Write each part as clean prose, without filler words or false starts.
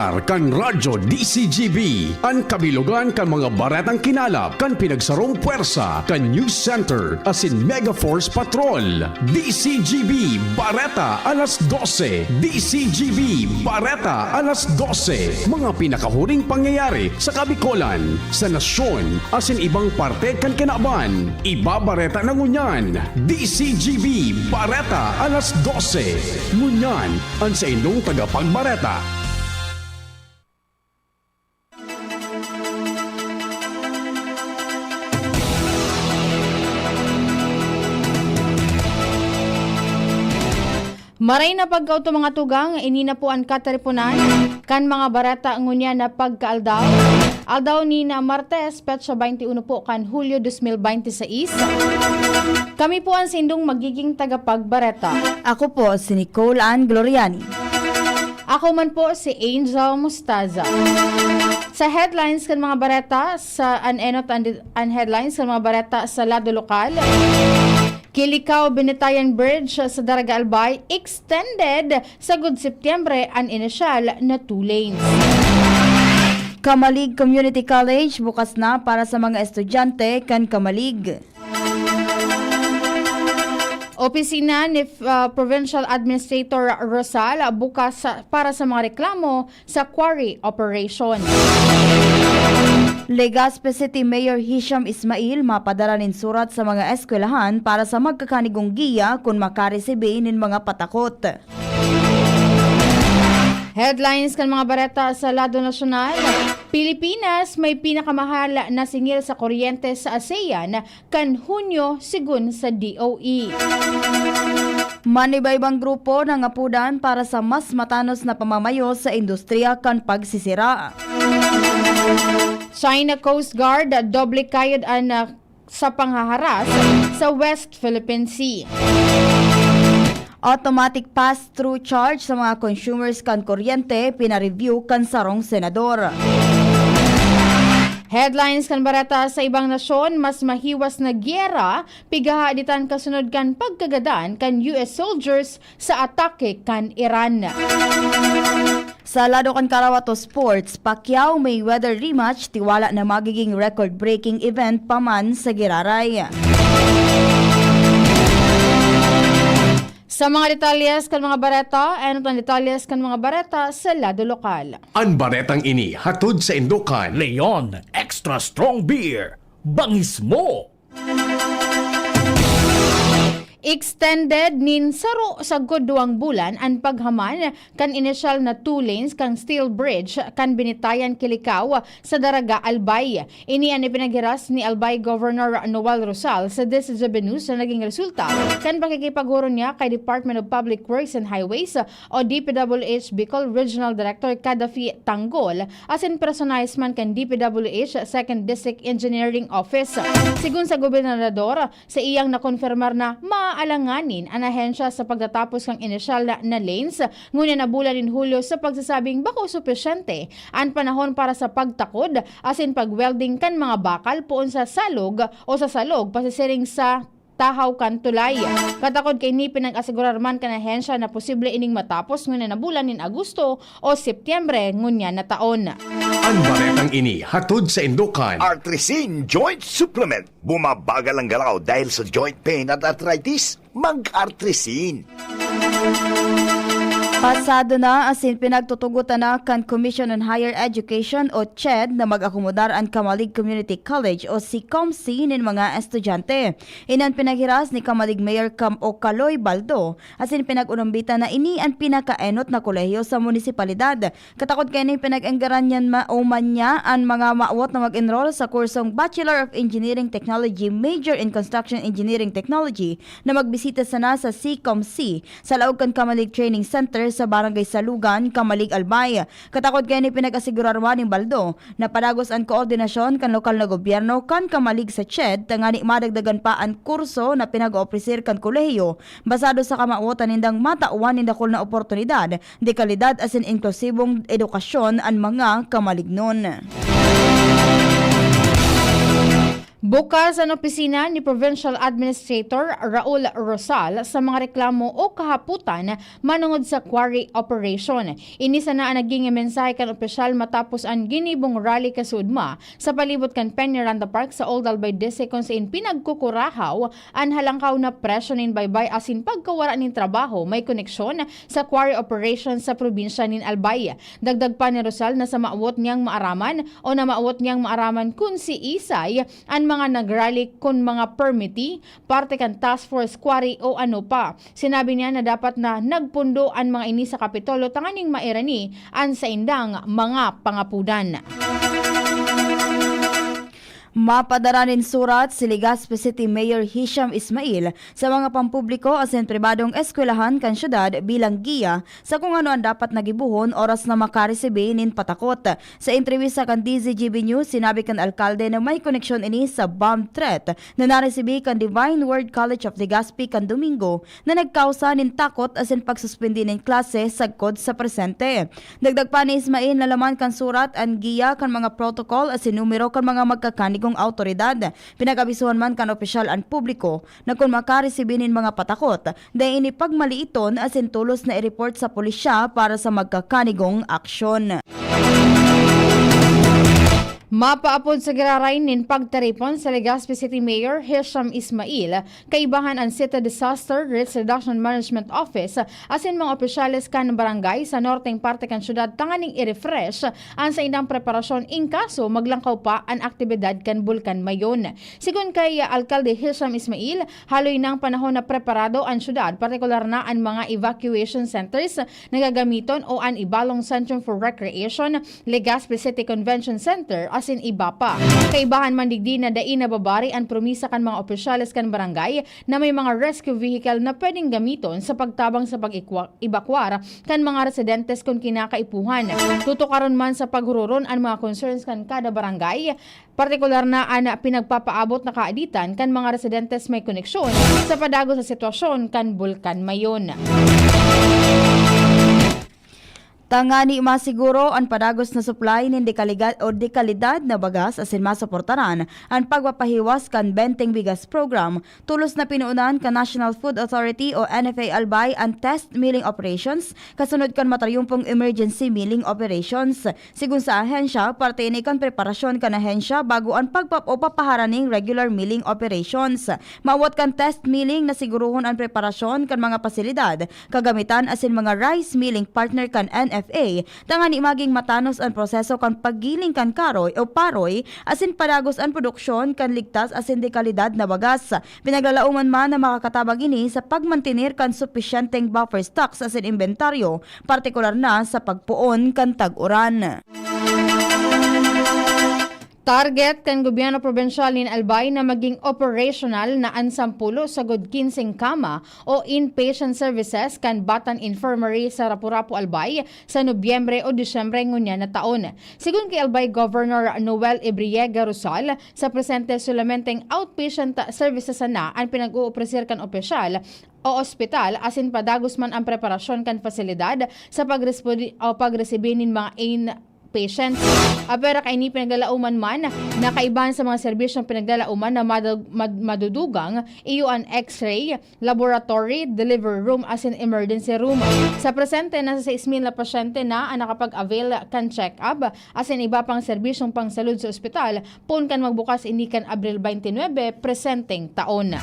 Kan Radyo DCGB, ang kabilugan kan mga baretang kinalap, kan pinagsarong puwersa, kan News Center, asin Mega Force Patrol. DCGB, Bareta, alas 12. DCGB, Bareta, alas 12. Mga pinakahuling pangyayari sa Kabikolan, sa nasyon, asin ibang parte kan kinaban. Iba Bareta na ngunyan. DCGB, Bareta, alas 12. Ngunyan, ang sa inyong tagapagbareta. Maray na pagkauto mga tugang, inina po ang kataripunan, kan mga barata ngunya na pagkaaldaw. Aldaw ni na Martes, Petsa 21 po kan Hulyo 2026. Kami po ang sindong magiging tagapagbareta. Ako po si Nicole Ann Gloriani. Ako man po si Angel Mustaza. Sa headlines kan mga bareta, sa anenot ang headlines kan mga bareta sa lado lokal. Kilikaw Binitayan Bridge sa Daraga Albay extended sa Good Septyembre ang inisyal na 2 lanes. Kamalig Community College bukas na para sa mga estudyante kan Kamalig. Opisina ni Provincial Administrator Rosal bukas para sa mga reklamo sa quarry operation. Legazpi City Mayor Hisham Ismail mapadala nin surat sa mga eskwelahan para sa magkakanigong giya kung makaresibe nin mga patakot. Headlines kan mga bareta sa lado nasyonal. Pilipinas may pinakamahal na singil sa kuryente sa ASEAN kan Hunyo sigun sa DOE. Manibaybang grupo ng apudan para sa mas matanos na pamamayo sa industriya kan pagsisira. China Coast Guard doble kayod sa panghaharas sa West Philippine Sea. Automatic pass-through charge sa mga consumers kan kuryente pinareview kan sarong senador. Headlines kan barata sa ibang nasyon, mas mahiwas na gyera, pigaha ditan kasunod kan pagkagadan kan US soldiers sa atake kan Iran. Sa lado kan Karawato Sports, Pacquiao Mayweather rematch tiwala na magiging record-breaking event paman sa Giraray. Sa mga detalyes kan mga bareta, ano ang detalyes kan mga bareta sa lado lokal. Ang baretang ini hatod sa Indukan. Leon Extra Strong Beer. Bangis mo! Extended nin saro sa duwang bulan ang paghaman kan inisyal na 2 lanes kang steel bridge kan Binitayan Kilikaw sa Daraga Albay. Ini ang ipinagiras ni Albay Governor Noel Rosal sa DCGB News na naging resulta kan pakikipaghuro niya kay Department of Public Works and Highways o DPWH Bicol Regional Director Kadafi Tanggol asin personalized man kan DPWH 2nd District Engineering Office. Sigun sa gobernador, sa iyang nakonfirmar na alanganin ang ahensya sa pagtatapos ng inisyal na lanes, ngunit nabulan din Hulyo sa pagsasabing bako supesyente ang panahon para sa pagtakod asin pag-welding kan mga bakal poon sa salog o sa salog pasisiring sa tahaw kan tulay. Katakod kay ni pinag-asigurar man kan ahensya na posible ining matapos ngunit nabulan nin Agosto o Setyembre ngunya na taon. Ang baretang ini hatod sa Indukan. Artrisin Joint Supplement. Bumabagal ang galaw dahil sa joint pain at arthritis. Mag-Artrisin. Pasado na asin pinagtutugutan na kan Commission on Higher Education o CHED na mag-akomodar ang Kamalig Community College o si COMC nin mga estudyante. Inan pinaghiras ni Kamalig Mayor Kaloy Baldo asin pinag-unumbita na ini ang pinakaenot na kolehiyo sa munisipalidad. Katakot kay ni pinag-enggaran niyan mauman niya ang mga maawat na mag-enroll sa kursong Bachelor of Engineering Technology Major in Construction Engineering Technology na magbisita sana sa CCOMC sa laog kan Kamalig Training Center sa Barangay Salugan, Kamalig, Albay. Katakot kaya ni pinag-asigurarwa ni Baldo na padagos ang koordinasyon kan lokal na gobyerno kan Kamalig sa CHED tangani madagdagan pa ang kurso na pinag-opresir kan kolehiyo basado sa kamauotan nindang matauan ni dakol na oportunidad, de kalidad asin inklusibong edukasyon ang mga kamalignon. Bukas ang opisina ni Provincial Administrator Raul Rosal sa mga reklamo o kahaputan manungod sa quarry operation. Inisa na ang naging mensahe kan opisyal matapos ang ginibong rally kasudma sa palibot kan Peñaranda Park sa Old Albay District kung saan pinagkukurahaw ang halangkaw na presyo nin baybay asin pagkawara nin trabaho may koneksyon sa quarry operation sa probinsya nin Albay. Dagdag pa ni Rosal na sa maawot niyang maaraman o na maawot niyang maaraman kung si Isay ang mga nagrally kun mga permittee, parte kan task force quarry o ano pa. Sinabi niya na dapat na nagpundo ang mga ini sa Kapitolo tanganing mairani ang sa indang mga pangapudan. Mapadara rin surat si Legazpi City Mayor Hisham Ismail sa mga pampubliko asin pribadong eskwelahan kan syudad bilang giya sa kung ano ang dapat nagibuhon oras na makaresibe nin patakot. Sa entrevista kan DZGB News, sinabi kan alkalde na may koneksyon ini sa bomb threat na naresibe kan Divine Word College of Legazpi kan Domingo na nagkausa nin takot asin pagsuspindi nin klase sagkod sa presente. Dagdag pa ni Ismail na laman kan surat ang giya kan mga protocol asin numero kan mga magkakanig kung autoridad. Pinag-abisuhan man kan opisyal ang publiko na kung makaresibinin mga patakot, dahil ini pagmaliiton asin tulos na i-report sa pulisya para sa magkakanigong aksyon. Mapaapod sa girarain nin pagtaripon sa Legazpi City Mayor Hisham Ismail, kaibahan ang City Disaster Risk Reduction Management Office asin mga opisyales kan barangay sa norteng parte kan syudad tanganing i-refresh ang sa indang preparasyon in kaso maglangkaw pa ang aktibidad kan Bulkan Mayon. Sigun kay Alkalde Hisham Ismail, haloy ng panahon na preparado ang syudad, partikular na ang mga evacuation centers na gagamiton o ang Ibalong Centrum for Recreation, Legazpi City Convention Center, asin iba pa. Kaibahan man digdi na dain na babari ang promisa kan mga opisyales kan barangay na may mga rescue vehicle na pwedeng gamiton sa pagtabang sa pag-evakwar kan mga residentes kung kinakaipuhan. Tutukaron man sa paghururon ang mga concerns kan kada barangay, partikular na ang pinagpapaabot na kaaditan kan mga residentes may koneksyon sa padago sa sitwasyon kan Bulkan Mayon. Tangani masiguro ang padagos na supply ng dekalidad na bagas asin masuportaran ang pagpapahiwas kan Benteng Bigas Program. Tulos na pinuunan kan National Food Authority o NFA Albay ang test milling operations kasunod kan matayumpong emergency milling operations. Sigun sa ahensya, parte ini kan preparasyon kan ahensya bago ang papaharaning regular milling operations. Mawat kan test milling na siguruhon ang preparasyon kan mga pasilidad, kagamitan asin mga rice milling partner kan NFA. Tangani maging matanos ang proseso kan paggiling kan karoy o paroy asin padagos ang produksyon kan ligtas asin dekalidad na bagas. Pinaglalauman man na makakatabang ini sa pagmantinir kan sufisyenteng buffer stocks asin inventaryo, partikular na sa pagpuon kan tag-uran. Target kan gobyerno probensyal nin Albay na maging operational na ang 10 sa good 15 kama o inpatient services kan Batan Infirmary sa Rapurapu Albay sa Nobyembre o Disyembre ngunya na taon. Sigun kay Albay Governor Noel Ebriega Rosal, sa presente solamenteng outpatient services na ang pinag-uupresir kan opisyal o ospital asin padagos man ang preparasyon kan fasilidad sa pagresibe nin mga patients. Pero kay ni pinaglalauman man na kaibahan sa mga serbisyong pinaglalauman na madudugang iyo ang X-ray, laboratory, delivery room asin emergency room. Sa presente nasa 6,000 na pasyente na ang nakapag-avail kan check-up asin iba pang serbisyong pangsalud sa ospital pun kan magbukas ini kan Abril 29 presenteng taon.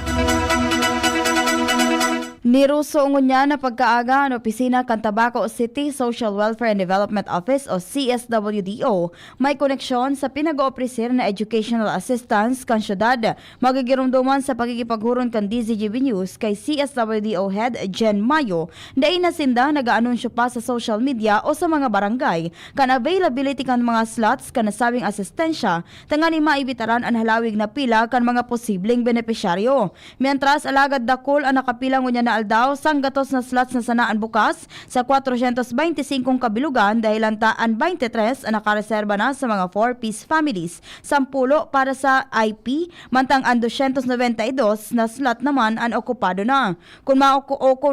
Niruso ngunya na pagkaaga ang opisina kan Tabaco City Social Welfare and Development Office o CSWDO may koneksyon sa pinag-oopresir na educational assistance kan syudad. Magigirumduman sa pagkikipaghuron kan DZGB News kay CSWDO Head Jen Mayo, dain na sinda nag-aanunsyo pa sa social media o sa mga barangay kan availability kan mga slots kan nasabing asistensya tangani maibitaran ang halawig na pila kan mga posibleng benepisyaryo. Mientras alagad dakol ang nakapilang ngunya na aldaw sang gatos na slots na sanaan bukas sa 425 kabilugan dahil antaan 23 ang nakareserba na sa mga 4-piece families, 10 para sa IP, mantang ang 292 na slot naman ang okupado na. Kung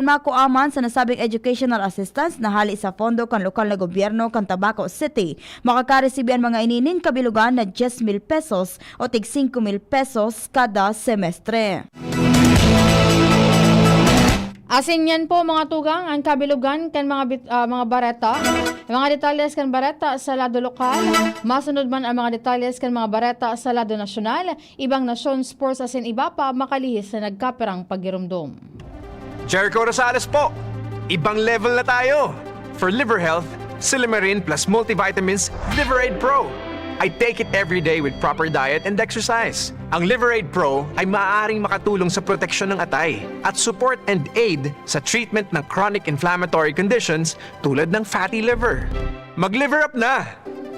makuaman sa nasabing educational assistance na hali sa pondo kan lokal na gobyerno kan Tabaco City, makakaresibi ang mga ininin kabilugan na 10,000 pesos o tig 5,000 pesos kada semestre. Asin yan po mga tugang ang kabilugan kan mga bareta. Mga detalles kan bareta sa lado lokal. Masunod man ang mga detalles kan mga bareta sa lado nasyonal. Ibang nasyon sports asin iba pa makalihis na nagkaperang pagirumdom. Jericho Rosales po. Ibang level na tayo. For liver health, Silimarin plus multivitamins Liverade Pro. I take it every day with proper diet and exercise. Ang Liverade Pro ay maaaring makatulong sa proteksyon ng atay at support and aid sa treatment ng chronic inflammatory conditions tulad ng fatty liver. Mag-liver up na!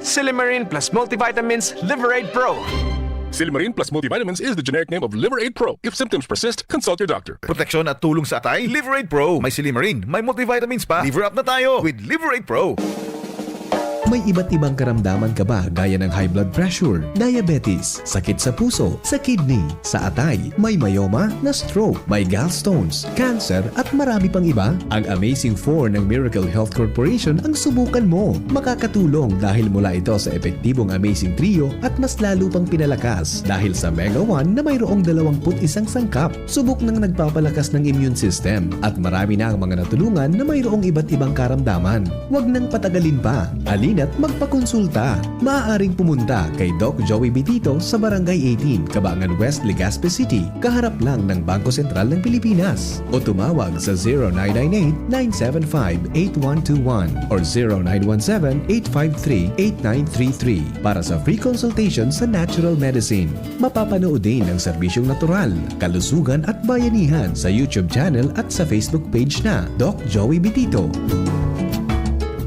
Silimarin plus multivitamins Liverade Pro. Silimarin plus multivitamins is the generic name of Liverade Pro. If symptoms persist, consult your doctor. Proteksyon at tulong sa atay, Liverade Pro. May Silimarin, may multivitamins pa. Liver up na tayo with Liverade Pro. May iba't ibang karamdaman ka ba gaya ng high blood pressure, diabetes, sakit sa puso, sa kidney, sa atay, may myoma, na stroke, may gallstones, cancer at marami pang iba? Ang Amazing 4 ng Miracle Health Corporation ang subukan mo. Makakatulong dahil mula ito sa epektibong Amazing Trio at mas lalo pang pinalakas dahil sa Mega 1 na mayroong 21 sangkap. Subok ng nagpapalakas ng immune system at marami na ang mga natulungan na mayroong iba't ibang karamdaman. Huwag nang patagalin pa. At magpakonsulta. Maaaring pumunta kay Doc Joey Bitito sa Barangay 18, Cabangan West, Legazpi City, kaharap lang ng Bangko Sentral ng Pilipinas. O tumawag sa 0998-975-8121 or 0917-853-8933 para sa free consultation sa natural medicine. Mapapanood din ang serbisyong natural, kalusugan at bayanihan sa YouTube channel at sa Facebook page na Doc Joey Bitito.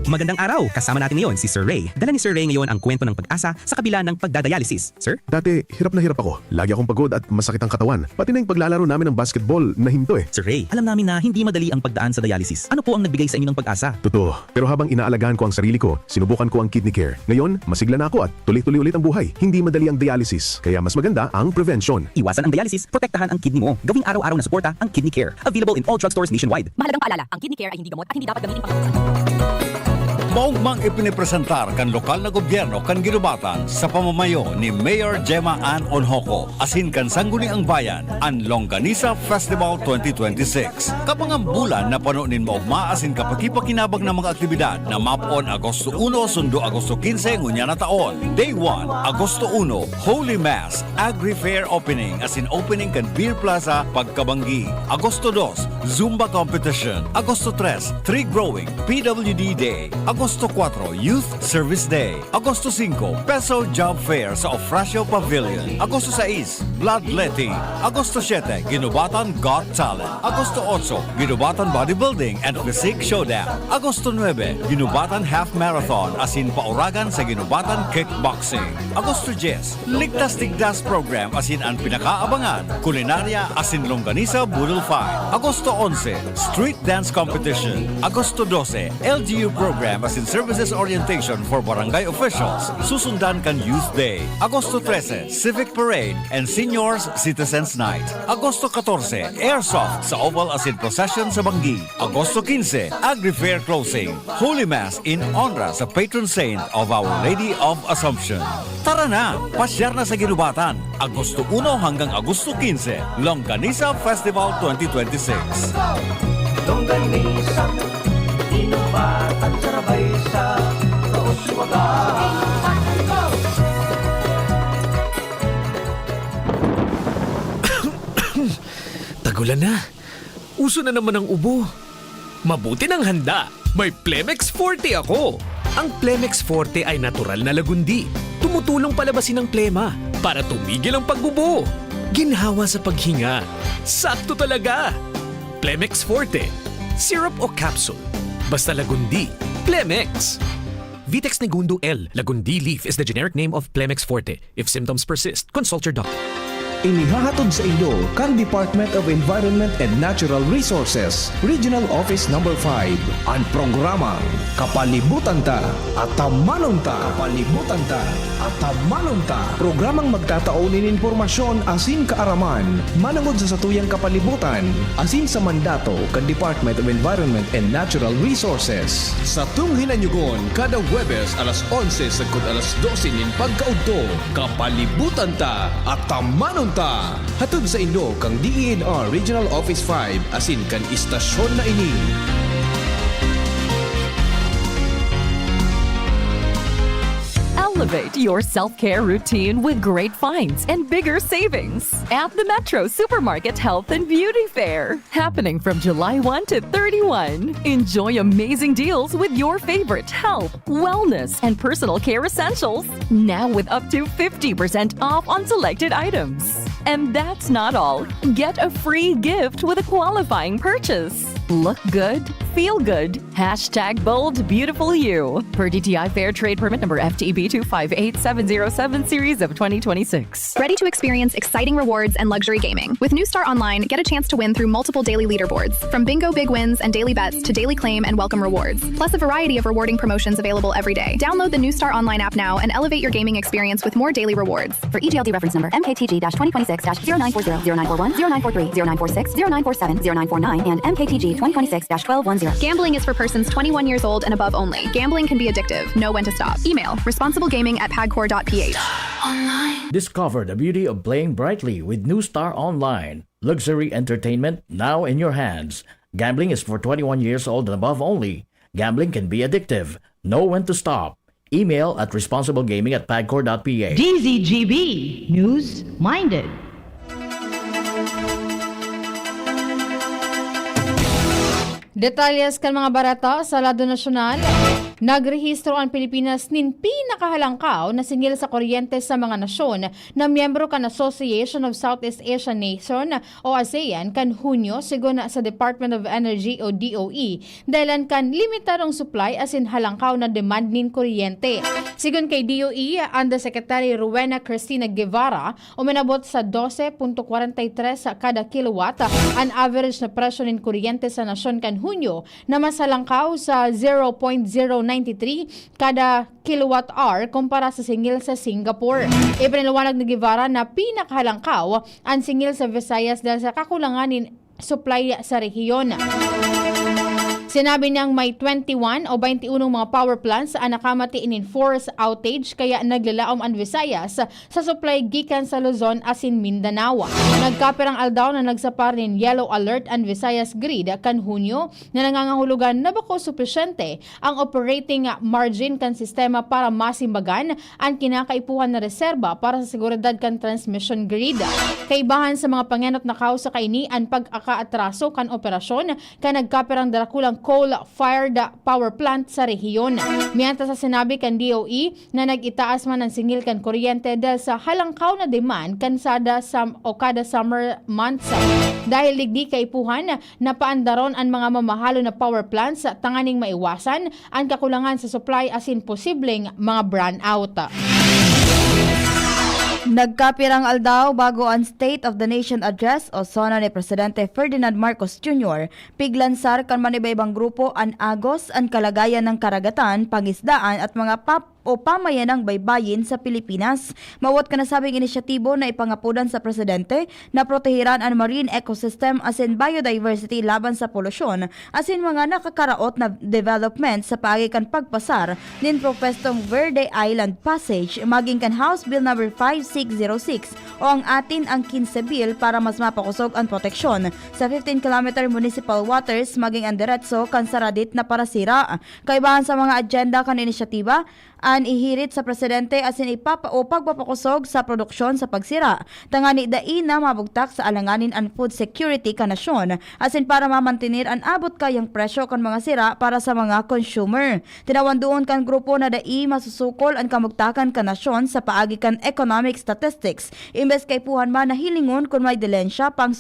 Magandang araw! Kasama natin ngayon si Sir Ray. Dala ni Sir Ray ngayon ang kwento ng pag-asa sa kabila ng pagdadialysis. Sir? Dati, hirap na hirap ako. Lagi akong pagod at masakit ang katawan. Pati na yung paglalaro namin ng basketball na hinto eh. Sir Ray, alam namin na hindi madali ang pagdaan sa dialysis. Ano po ang nagbigay sa inyo ng pag-asa? Totoo. Pero habang inaalagaan ko ang sarili ko, sinubukan ko ang kidney care. Ngayon, masigla na ako at tuloy-tuloy ulit ang buhay. Hindi madali ang dialysis. Kaya mas maganda ang prevention. Iwasan ang dialysis, protektahan ang kidney mo. Gawing araw-araw na suporta ang kidney care. Available in all drugstores nationwide. Mahalagang paalala, ang kidney care ay hindi gamot at hindi dapat gamitin pang Maong mang ipinipresentar kan lokal na gobyerno kan ginubatan sa pamamayo ni Mayor Gemma Ann Onhoco asin kan sangguniang bayan ang Longganisa Festival 2026. Kapangang bulan na panunin maugma asin kapakipakinabang ng mga aktibidad na mapon Agosto 1 sundo Agosto 15 ngunya na taon. Day 1, Agosto 1, Holy Mass, Agri-Fair Opening asin opening kan Beer Plaza Pagkabanggi. Agosto 2, Zumba Competition. Agosto 3, Tree Growing, PWD Day. Agosto 4, Youth Service Day. Agosto 5, Peso Job Fair sa Ofracio Pavilion. Agosto 6, Bloodletting. Agosto 7, Ginubatan Got Talent. Agosto 8, Ginubatan Bodybuilding and Physique Showdown. Agosto 9, Ginubatan Half Marathon asin pauragan sa Ginubatan Kickboxing. Agosto 10, Ligtas Tigdas Program asin ang pinakaabangan, kulinarya asin longganisa Budol Fight. Agosto 11, Street Dance Competition. Agosto 12, LGU Program asin Services Orientation for Barangay Officials. Susundan kan Youth Day. Agosto 13, Civic Parade and Seniors Citizens Night. Agosto 14, Airsoft sa Oval asin Procession sa Banggi. Agosto 15, Agri-Fair Closing. Holy Mass in honor sa patron saint of Our Lady of Assumption. Tara na, pasyar na sa Ginubatan. Agosto 1 hanggang Agosto 15, Longganisa Festival 2026. Longganisa, Ginubatan, sarabay sa kauswagan. Tagulan na. Uso na naman ang ubo. Mabuti ng handa. May Plemex Forte ako. Ang Plemex Forte ay natural na lagundi. Tumutulong palabasin ang plema para tumigil ang pagbubo. Ginhawa sa paghinga. Sakto talaga. Plemex Forte. Syrup o capsule. Basta lagundi. Plemex. Vitex Negundo L. Lagundi leaf is the generic name of Plemex Forte. If symptoms persist, consult your doctor. Inihahatod sa inyo kan Department of Environment and Natural Resources, Regional Office Number 5. Ang programang Kapalibutan Ta at Tamanon Ta. Kapalibutan Ta at Tamanon Ta. Programang magtataunin informasyon asin kaaraman, manangod sa satuyang kapalibutan, asin sa mandato kan Department of Environment and Natural Resources. Sa tunghinanyugon, kada Huwebes alas 11 sagkod alas 12 nin pagkaudto, Kapalibutan Ta at Tamanon Ta. Hatod sa inyo kang DENR Regional Office 5 asin kan istasyon na ini. Elevate your self-care routine with great finds and bigger savings at the Metro Supermarket Health and Beauty Fair, happening from July 1 to 31. Enjoy amazing deals with your favorite health, wellness, and personal care essentials, now with up to 50% off on selected items. And that's not all. Get a free gift with a qualifying purchase. Look good, feel good. Hashtag bold, beautiful you. Per DTI Fair Trade Permit number FTEB 258707 series of 2026. Ready to experience exciting rewards and luxury gaming? With New Star Online, get a chance to win through multiple daily leaderboards, from bingo big wins and daily bets to daily claim and welcome rewards, plus a variety of rewarding promotions available every day. Download the New Star Online app now and elevate your gaming experience with more daily rewards. For EGLD reference number MKTG-2026-0940, 0941, 0943, 0946, 0947, 0949, and MKTG 2026-1210. Gambling is for persons 21 years old and above only. Gambling can be addictive. Know when to stop. Email responsiblegaming@pagcor.ph. Discover the beauty of playing brightly with New Star Online. Luxury entertainment now in your hands. Gambling is for 21 years old and above only. Gambling can be addictive. Know when to stop. Email at responsiblegaming@pagcor.ph. DZGB News Minded. Detalyes kan mga barata sa lado nasyonal. Nagrehistro ang Pilipinas nin pinakahalangkaw na singil sa kuryente sa mga nasyon na miyembro kan Association of Southeast Asian Nation o ASEAN kan Hunyo sigon sa Department of Energy o DOE dahilan kan limitadong supply asin halangkaw na demand nin kuryente. Sigon kay DOE, Undersecretary Rowena Cristina Guevara, uminabot sa 12.43 sa kada kilowatt ang average na presyo nin kuryente sa nasyon kan Hunyo na mas halangkaw sa 0.093 kada kilowatt-hour kumpara sa singil sa Singapore. Ipinaliwanag ni Guevara na pinakahalangkaw ang singil sa Visayas dahil sa kakulanganin supply sa rehiyon. Sinabi niyang may 21 o 21 mga power plants ang nakamati in enforced outage kaya naglalaom ang Visayas sa supply gikan sa Luzon asin Mindanao. Nagkapirang aldaw na nagsapar nin yellow alert ang Visayas grid kan Hunyo na nangangahulugan na bako supisyente ang operating margin kan sistema para masimbagan ang kinakaipuhan na reserba para sa seguridad kan transmission grid. Kaibahan sa mga panganot na kausa kaini ang pag-akaatraso kan operasyon kan nagkapirang darakulang coal-fired power plant sa rehiyon. Miyanta sa sinabi kan DOE na nag-itaas man ang singil kan kuryente dahil sa halangkaw na demand kan kada summer months. Dahil ligdi kaipuhan na paandaron ang mga mamahalo na power plants tanganing maiwasan ang kakulangan sa supply asin posibleng mga brownout. Nagkapirang aldaw bago ang State of the Nation Address o sona ni Presidente Ferdinand Marcos Jr. Piglansar kan manibaybang grupo ang agos ang kalagayan ng karagatan, pangisdaan at mga o pamayanang baybayin sa Pilipinas. Mawat ka nasabing inisyatibo na ipangapudan sa Presidente na protehiran ang marine ecosystem asin biodiversity laban sa polusyon asin mga nakakaraot na development sa pagikan pagpasar nin propestong Verde Island Passage maging kan House Bill No. 5606 o ang atin ang 15 bill para mas mapakusog ang proteksyon sa 15-kilometer municipal waters maging ang diretso kan saradit na parasira. Kaibahan sa mga agenda kan inisyatiba an ihirit sa Presidente asin pagpapakusog sa produksyon sa pagsira. Tangani dai na mabugtak sa alanganin ang food security ka nasyon asin para mamantinir ang abot kayang presyo kan mga sira para sa mga consumer. Tinawan doon kan grupo na dai masusukol ang kamugtakan ka nasyon sa paagi kan economic statistics. Imbes kay puhan man na hilingon kung may dilensya pang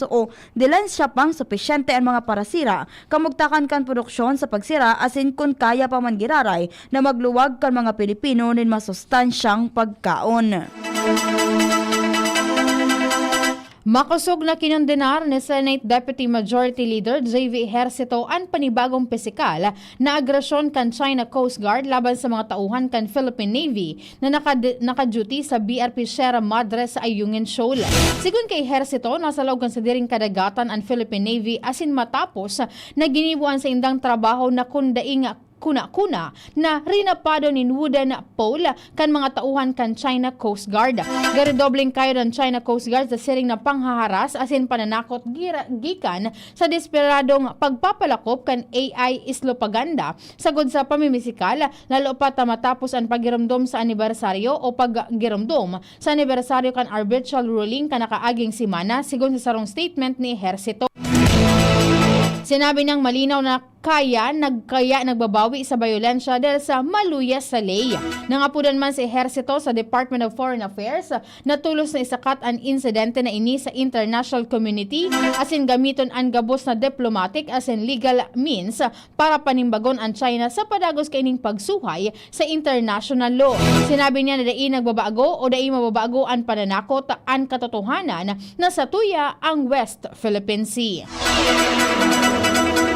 supisyente ang mga parasira, kamugtakan kan produksyon sa pagsira asin kung kaya pa man giraray na magluwag kan mga Pilipino nin masustansyang pagkaon. Makusog na kinondenar ni Senate Deputy Majority Leader J.V. Ejercito ang panibagong pisikal na agresyon kan China Coast Guard laban sa mga tauhan kan Philippine Navy na naka-duty sa BRP Sierra Madre sa Ayungin Shoal. Sigun kay Ejercito, nasa loob kan sa diring kadagatan ang Philippine Navy asin matapos na ginibuan sa indang trabaho na kundaing kuna-kuna na rinapado ni wooden pole kan mga tauhan kan China Coast Guard. Garidobling kayo ng China Coast Guard sa siring na panghaharas asin pananakot gikan sa desperadong pagpapalakop kan AI Islopaganda sagod sa pamimisikal lalo pa matapos ang pagiromdom sa anibersaryo o paggiromdom sa anibersaryo kan arbitral ruling kan nakaaging simana sigon sa sarong statement ni Ejercito. Sinabi niyang malinaw na nagbabawi sa bayolensya dahil sa maluya sa ley. Nangapudan man si Ejercito sa Department of Foreign Affairs na tulos na isakat ang insidente na ini sa international community asin gamiton ang gabos na diplomatic asin legal means para panimbagon ang China sa padagos kaining pagsuhay sa international law. Sinabi niya na dai nagbabago o dai mababago ang pananakot ang katotohanan na sa tuya ang West Philippine Sea.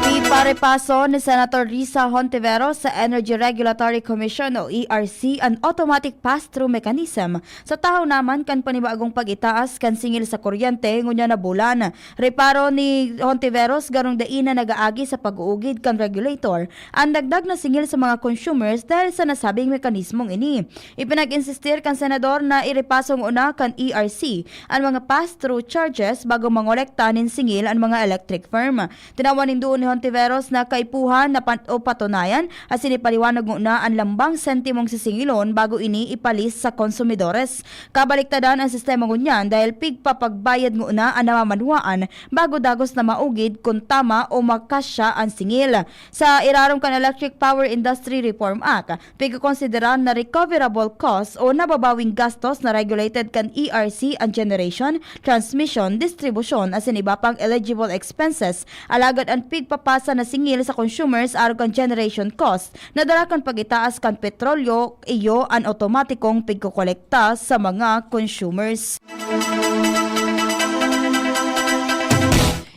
Iparepaso ni Senator Risa Hontiveros sa Energy Regulatory Commission o ERC ang automatic pass-through mechanism sa tahaw naman kan panibagong pag-itaas kan singil sa kuryente ngunya na bulan. Reparo ni Hontiveros garong daina nagaagi sa pag-uugid kan regulator ang dagdag na singil sa mga consumers dahil sa nasabing mekanismong ini. Ipinag-insistir kan senador na irepasong una kan ERC ang mga pass-through charges bago mangolekta nin singil ang mga electric firm. Tinawanin doon ni Hontiveros na kaipuhan na patunayan at sinipaliwanag na ang lambang sentimong sisingilon bago ini ipalis sa konsumidores. Kabaliktadan ang sistema ngunyan dahil pigpapagbayad na ang namamanhuaan bago dagos na maugid kung tama o makasya ang singil. Sa irarong kan Electric Power Industry Reform Act, pigkakonsideran na recoverable costs o nababawing gastos na regulated kan ERC ang generation, transmission, distribution as in iba pang eligible expenses alagad ang pigpapasa na singil sa consumers aron kan generation cost na dala kan pag-itaas kan petrolyo iyo ang otomatikong pigkokolekta sa mga consumers.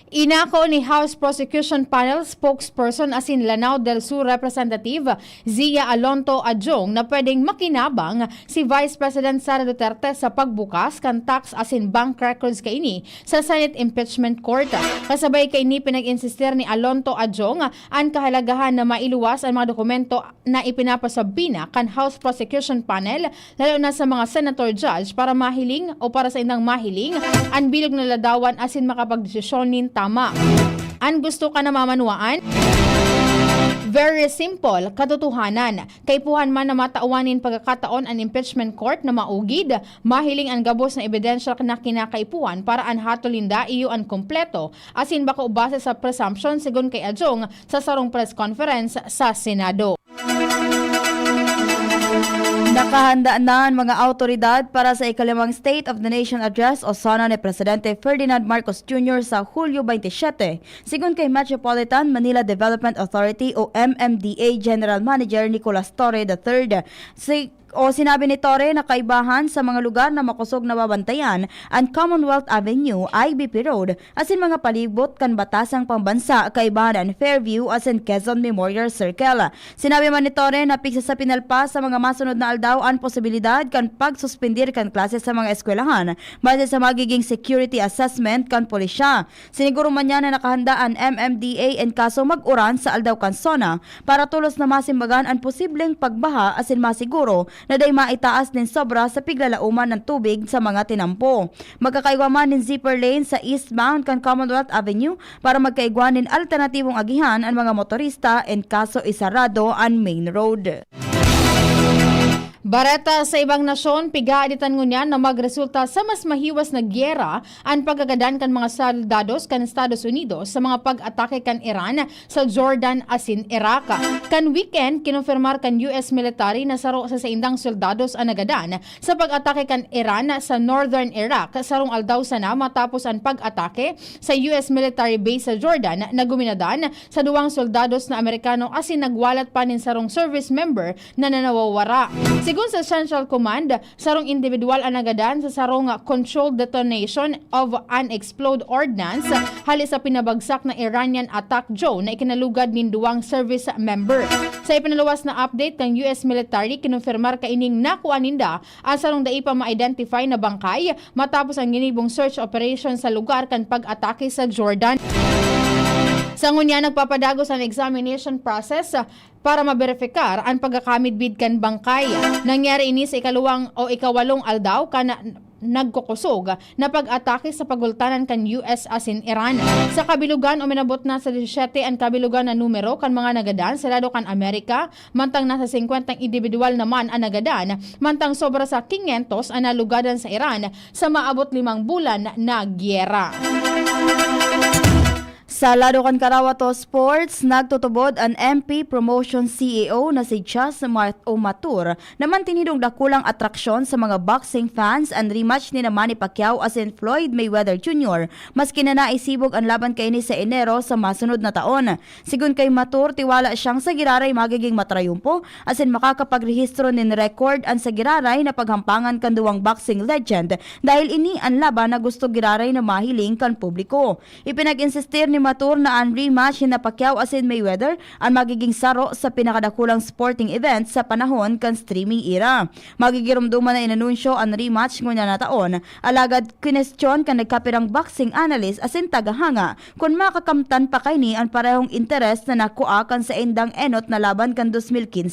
Inako ni House Prosecution Panel spokesperson asin Lanao del Sur Representative Zia Alonto Adjong na pwedeng makinabang si Vice President Sara Duterte sa pagbukas kan tax asin bank records kaini sa Senate Impeachment Court. Kasabay kaini pinag-insistir ni Alonto Adjong ang kahalagahan na mailuwas ang mga dokumento na ipinapasabina kan House Prosecution Panel lalo na sa mga senator judge para mahiling o para sa indang mahiling ang bilog na ladawan asin makapagdesisyonin tama. An gusto ka na mamanuaan? Very simple, katotohanan. Kaipuhan man na matauanin pagkakataon ang impeachment court na maugid, mahiling ang gabos na ebidensya na kinakaipuhan para ang hatolinda iyo ang kompleto, asin bako base sa presumption sigon kay Adjong sa sarong press conference sa Senado. Nakahanda na ang mga autoridad para sa ikalimang State of the Nation Address o SONA ni Presidente Ferdinand Marcos Jr. sa Hulyo 27. Sigon kay Metropolitan Manila Development Authority o MMDA General Manager Nicolas Torre III. Sinabi ni Torre na kaibahan sa mga lugar na makusog na babantayan ang Commonwealth Avenue, IBP Road, asin mga palibot kan batasang pambansa kaibahan ang Fairview asin Quezon Memorial Circle. Sinabi man ni Torre na piksa sa pinalpa sa mga masunod na aldaw ang posibilidad kan pagsuspendir kan klase sa mga eskwelahan base sa magiging security assessment kan pulisya. Siniguro man niya na nakahanda ang MMDA en kaso mag-uran sa aldaw kan SONA para tulos na masimbagan ang posibleng pagbaha asin masiguro na day maitaas din sobra sa piglalauman ng tubig sa mga tinampo. Magkakaigwa man ng zipper lane sa eastbound kan Commonwealth Avenue para magkaigwa ng alternatibong agihan ang mga motorista en kaso isarado ang main road. Bareta sa ibang nasyon, pigaaditan ngunyan na magresulta sa mas mahiwas na gyera ang pagagadan kan mga soldados kan Estados Unidos sa mga pag-atake kan Iran sa Jordan asin Iraq. Kan weekend, kinonfirmar kan US military na saro sa indang soldados ang nagadan sa pag-atake kan Iran sa Northern Iraq sarong aldaw sana matapos ang pag-atake sa US military base sa Jordan na guminadan sa duwang soldados na Amerikano asin nagwalat pa nin sarong service member na nanawawara. Sigun sa Central Command, sarong individual ang nagadan sa sarong controlled detonation of an explode ordnance hali sa pinabagsak na Iranian attack drone na ikinalugad nin duwang service member. Sa ipinaluwas na update ng US military, kinonfirmar kaining nakuha ninda ang sarong dai pa ma-identify na bangkay matapos ang ginibong search operation sa lugar kan pag-atake sa Jordan. Sa ngunya, nagpapadagos ang examination process para maberifika ang pagkakamidbid kan bangkay. Nangyari ini sa ikawalong aldaw kan nagkukusog na pag-atake sa pagultanan kan US asin Iran. Sa kabilugan, uminabot na sa 17 ang kabilugan na numero kan mga nagadan sa lado kan Amerika, mantang nasa 50 individual naman ang nagadan, mantang sobra sa 500 ang nalugadan sa Iran sa maabot 5 bulan na gyera. Sa Ladocan Karawato Sports, nagtutubod ang MP Promotion CEO na si Chas Matur naman tinidong dakulang atraksyon sa mga boxing fans ang rematch ni Manny Pacquiao asin Floyd Mayweather Jr. Maski na naisibog ang laban kay ni sa Enero sa masunod na taon. Sigun kay Matur, tiwala siyang sa giraray magiging matrayumpo asin makakapagrehistro nin record ang sa giraray na paghampangan kan duwang boxing legend dahil ini ang laban na gusto giraray na mahiling kan publiko. Ipinag-insistir ni Matur na ang rematch ni Pacquiao asin Mayweather ang magiging saro sa pinakadakulang sporting event sa panahon kan streaming era. Magigirumduman na inanunsyo ang rematch ngunya na taon. Alagad kinestyon kan nagkapirang boxing analyst asin tagahanga kung makakamtan pa kay ni ang parehong interes na nakuha kan sa indang enot na laban kan 2015.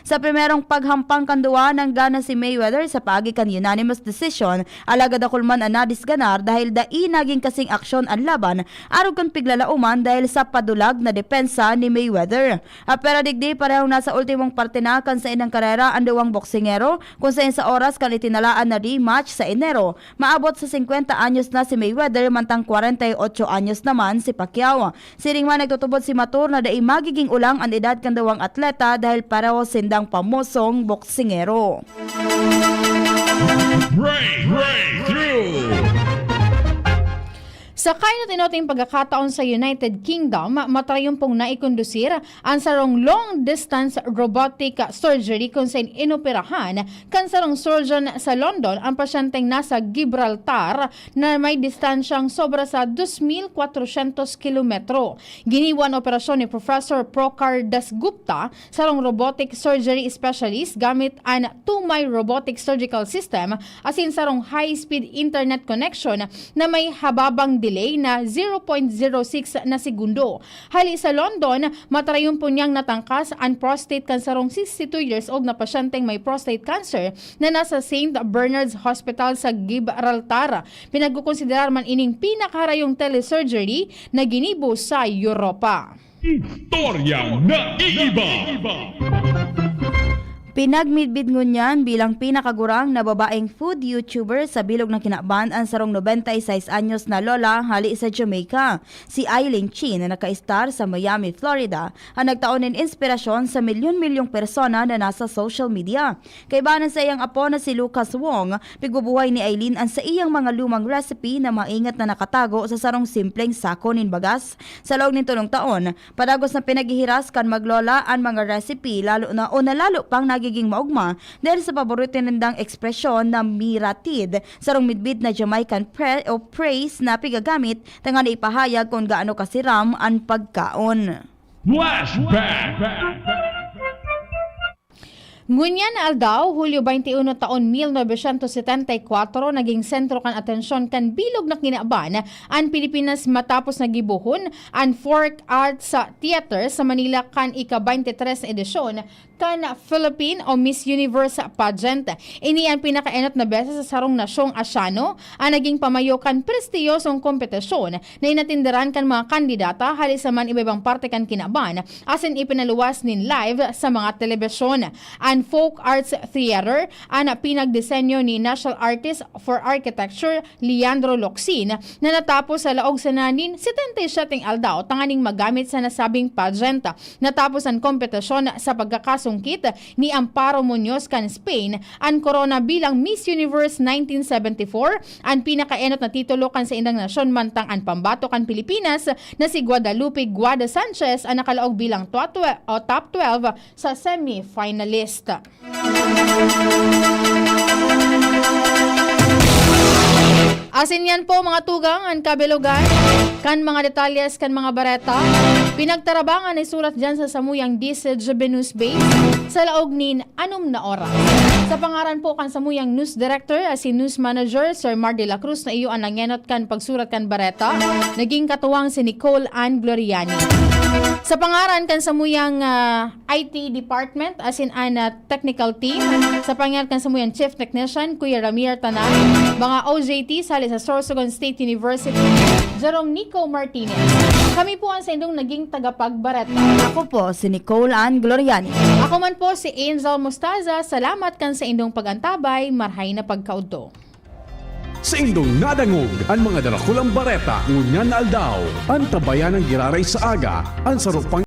Sa primerong paghampang kan duwa ng gana si Mayweather sa paagi kan unanimous decision, alagad akulman ang nadisganar dahil dai naging kasing aksyon ang laban arog kan piglalauman dahil sa padulag na depensa ni Mayweather. Pero digdi parehong nasa ultimong parte na kan sa inang karera ang duwang boksingero kung sa oras kan itinalaan na rematch sa Enero. Maabot sa 50 anyos na si Mayweather mantang 48 anyos naman si Pacquiao. Siring man nagtutubod si Matur na dai magiging ulang ang edad kan duwang atleta dahil pareho sindang pamosong boksingero. Sa kainat inoting pagkakataon sa United Kingdom, matrayumpong naikondusir ang sarong long-distance robotic surgery kung saan inoperahan kan sarong surgeon sa London ang pasyenteng nasa Gibraltar na may distansyang sobra sa 2,400 kilometro. Giniwan operasyon ni Professor Prokar Dasgupta, sarong robotic surgery specialist gamit ang 2-my robotic surgical system asin sarong high-speed internet connection na may hababang delay na 0.06 na segundo. Hali sa London, matrayumpo niyang natangkas ang prostate kan sarong 62 years old na pasyenteng may prostate cancer na nasa St. Bernard's Hospital sa Gibraltar. Pinagkukonsiderar man ining pinakaharayong telesurgery na ginibo sa Europa. Istoryang naiiba! Pinagmidbid ngunyan bilang pinakagurang na babaeng food YouTuber sa bilog ng kinaban ang sarong 96 anyos na lola hali sa Jamaica. Si Eileen Chin na naka-star sa Miami, Florida ang nagtaon ng inspirasyon sa milyon-milyong persona na nasa social media. Kaibanan sa iyang apo na si Lucas Wong, pigbubuhay ni Eileen ang sa iyang mga lumang recipe na maingat na nakatago sa sarong simpleng sako nin bagas. Sa loob ng tulong taon, padagos na pinaghihiras kan maglola ang mga recipe lalo pang nagiging maugma dahil sa paborito nindang ekspresyon na miratid sarong midbid na Jamaican praise na pigagamit tanga na ipahayag kung gaano kasiram ang pagkaon. Flashback! Ngunyan na aldaw, Hulyo 21 taon 1974, naging sentro kan atensyon kan bilog na kinaban ang Pilipinas matapos nagibuhon ang Folk Arts Theater sa Manila kan ika-23 edisyon kan Philippine o Miss Universe pageant. Ini ang pinakaenot na beses sa sarong nasyong Asyano ang naging pamayo kan prestiyosong kompetisyon na inatinderan kan mga kandidata hali sa man iba-ibang parte kan kinaban asin ipinaluwas nin live sa mga telebisyon. Ang Folk Arts Theater ang pinagdisenyo ni National Artist for Architecture Leandro Locsin na natapos sa laog sa nanin 77 aldaw tanganing magamit sa nasabing pageant. Natapos ang kompetisyon sa pagkakasungkit ni Amparo Muñoz kan Spain ang korona bilang Miss Universe 1974, ang pinakaenot na titulo kan sa indang nasyon mantang ang pambato kan Pilipinas na si Guadalupe Guada Sanchez ang nakalaog bilang top 12 sa semi-finalist. Post. Asin yan po mga tugang ang kabilugan, kan mga detalyes, kan mga bareta. Pinagtarabangan ay sulat dyan sa samuyang DCGB News Base sa laog nin anum na oras. Sa pangaran po kan samuyang news director as si news manager Sir Mar de la Cruz na iyo ang nangenot kan pagsurat kan bareta, naging katuwang si Nicole Ann Gloriani. Sa pangaran kan samuyang IT department as in an technical team, sa pangaran kan samuyang chief technician Kuya Ramir Tanan, mga OJT sali sa Sorsogon State University, Jerome Nico Martinez. Kami po ang sa indong naging tagapagbareta. Ako po si Nicole Ann Gloriani. Ako man po si Angel Mustaza. Salamat kan sa indong pagantabay, marhay na pagkaudto. Sa indong nadangog ang mga darakulang bareta ngunyan aldaw. Ang tabayan ng giraray sa aga, ang sarupang